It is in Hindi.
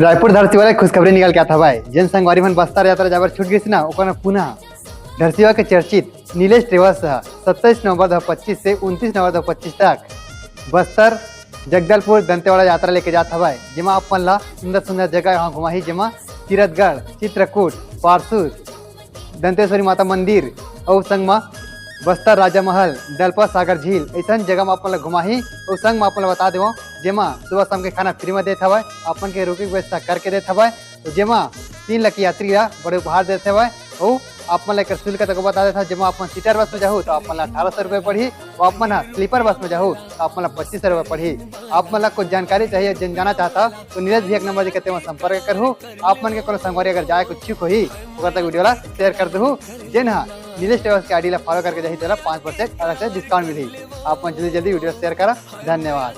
रायपुर धरती वाले खुशखबरी निकल के आता भाई। जन संगवारी मन बस्तर यात्रा जाबर छूट गई ना ओकर पुनः धरतीवा के चर्चित नीलेश ट्रेवल्स 27 नवंबर 2025 से 29 नवंबर 2025 तक बस्तर जगदलपुर दंतेवाड़ा यात्रा लेके जाता है। जेमा अपन ला सुंदर सुंदर जगह यहाँ घुमाही, जेमा तीरथगढ़, चित्रकूट, पारसूर, दंतेश्वरी माता मंदिर और संग में बस्तर राजा महल, दलपत सागर झील ऐसा जगह में अपन ला घुमाही और संग में अपन ला बता देव। जेमा सुबह शाम के खाना फ्री में देते हवे, अपन के रुके व्यवस्था करके देते हवे। तो जेमा 3 लाख यात्री ला बड़े उपहार देते हवे और अपन ला शुल्क तक बता देता। जेमा अपन सीटर बस में जाहू तो अपन ला 1800 रुपये पड़ी और अपन स्लीपर बस में जाहू तो अपन ला 2500 रुपये पड़ी। अपन ला कुछ जानकारी चाहिए जन जाना चाहता तो नीरज भैया नंबर दिखते वहाँ संपर्क करूँ। अपन के कोनो संगवारी अगर जाए कुछ इच्छुक होही ओकर तक वीडियो ला शेयर कर दूँ। जेन नीलेश ट्रेवल्स के आईडी ला फॉलो करके जाही तो 5% अलग से डिस्काउंट मिली। आप जल्दी जल्दी वीडियो शेयर करा। धन्यवाद।